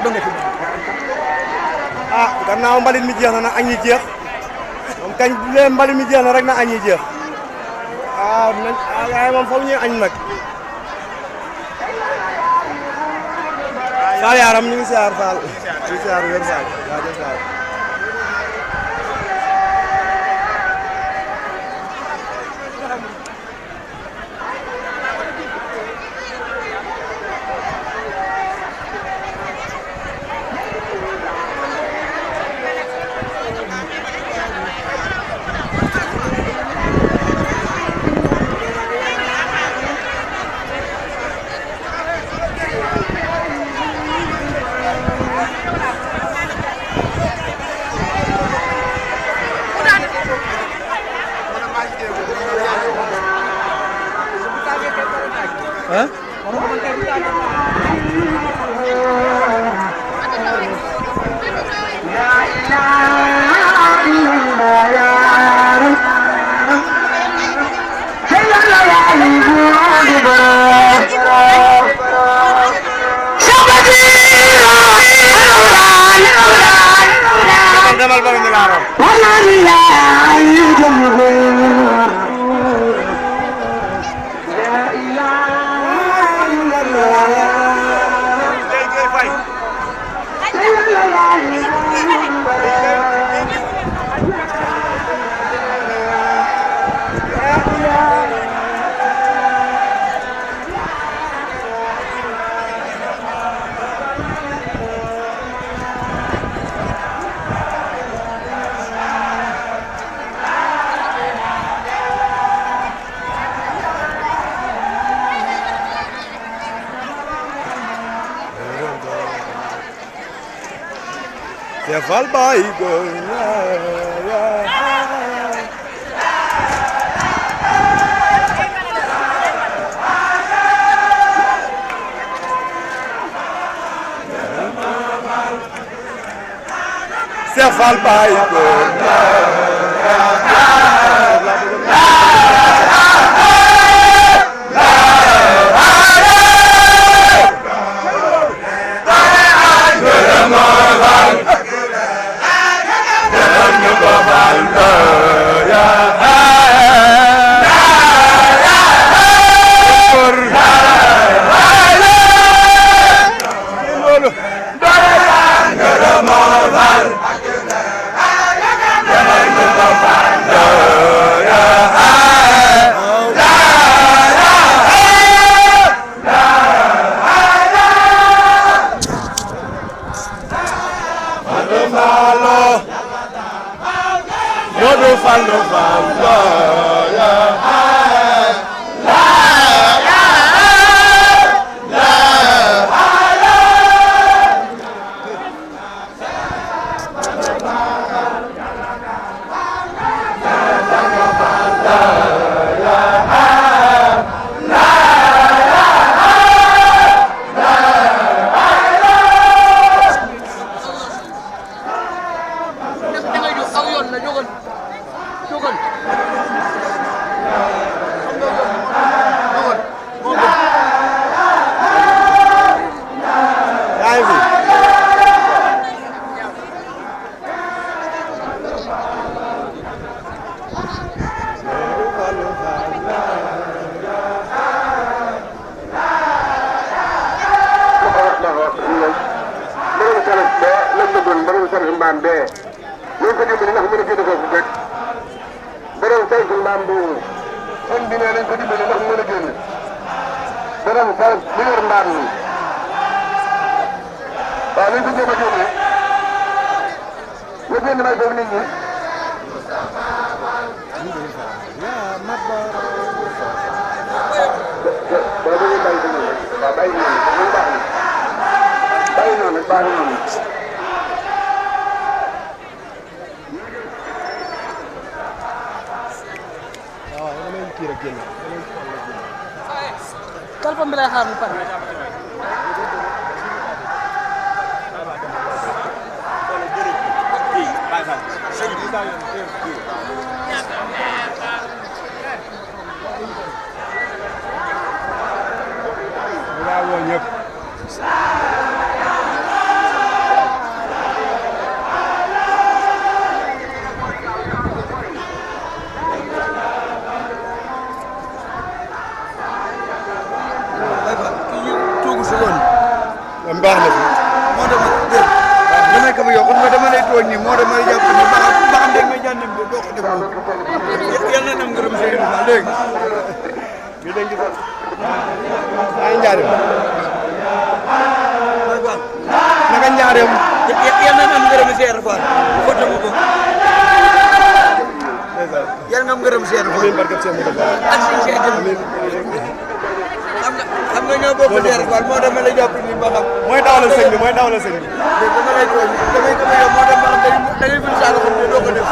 dong nga fi ah gannaaw mbalit mi jeex na nag añ yi jeex moom kañ leen mbalit mi jeex na rek na añ yi jeex waaw nañ waaye moom foofu ñuy añ nag Fall Yaram ñu ngi siyaar Fall ñu ngi siyaar wér Fall jaajëf Fall Hah? Demal bari ni laro. Cheikh Fall Baye Góor Cheikh Fall Baye Góor Telepon bi lay xaar mu pare. Bravo ñëpp baax na fi. moo dama dégg damay ko yow xam nga dama lay tooñ nii moo dama lay jàpp ni ba xam dégg nga jànnem bi doo ko def moom yàlla na am ngërëm sëñ bi dégg ñu denc ko ay njaareem naka njaareem yàlla na am ngërëm sëñ Fall foto ma ko yàlla nga am ngërëm sëñ Fall amiin barke Cheikh Moussa ak sëñ Cheikh xam nga ñoo bokk Cheikh Fall moo dama lay jàpp ni ba xam mooy dawalal sëñ bi mooy dawalal sëñ bi dama lay tooñ damay ko yow moo dem ba xam da ngay fil saako xam ne doo ko def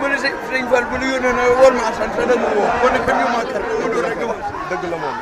mënu sëñ Fall bu lu yónnee na woon ma sant sa dama woo kon nag ñu ma kar mu do rek wax dëgg la moom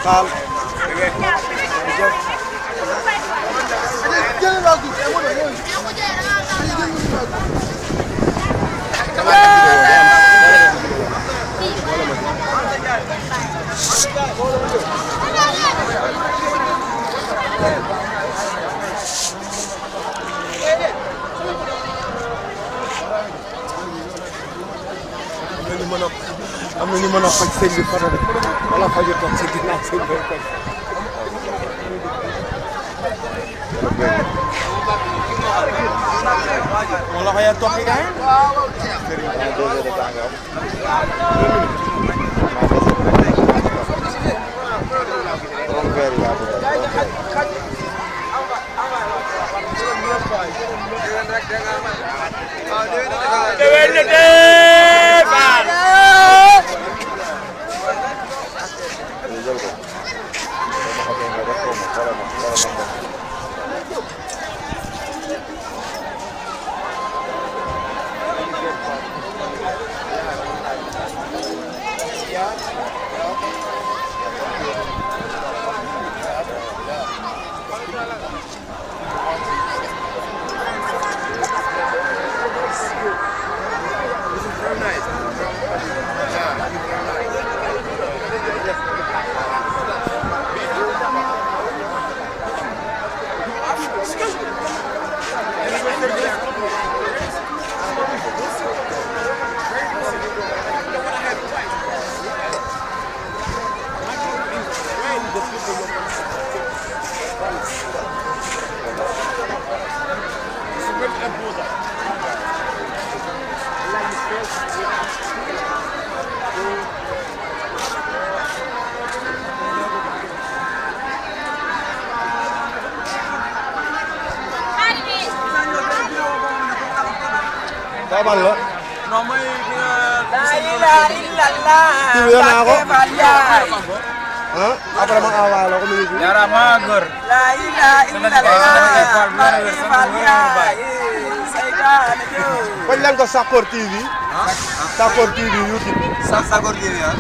Fall am na ñu mën a faj sëñ bi fara wala faju toog si ginnaaw sëñ bi faj wala xaya toog ki gaay Kapan lo? Nomor La ilaha illallah. Tujuan aku. Hah? Apa nama awal lo komisi? Yara Magor. La ilaha illallah. Kañ lañ ko Sakor TV. Sakor TV YouTube. Sakor TV ya.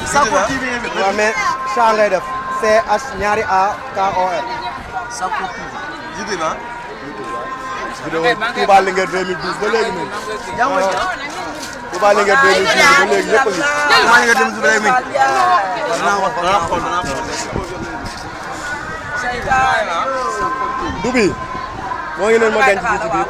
Sakor TV waaw mais saa ngay def CH ñaari A KOR. Sakor TV. YouTube ah. vidéo Touba Linguère 2012 ba léegi nii. Touba Linguère 2012 ba léegi ñëpp a ngi. Touba Linguère 2012 ba léegi nii. danaa xool. Dubi moo ngi noonu ma denc fii ci biir.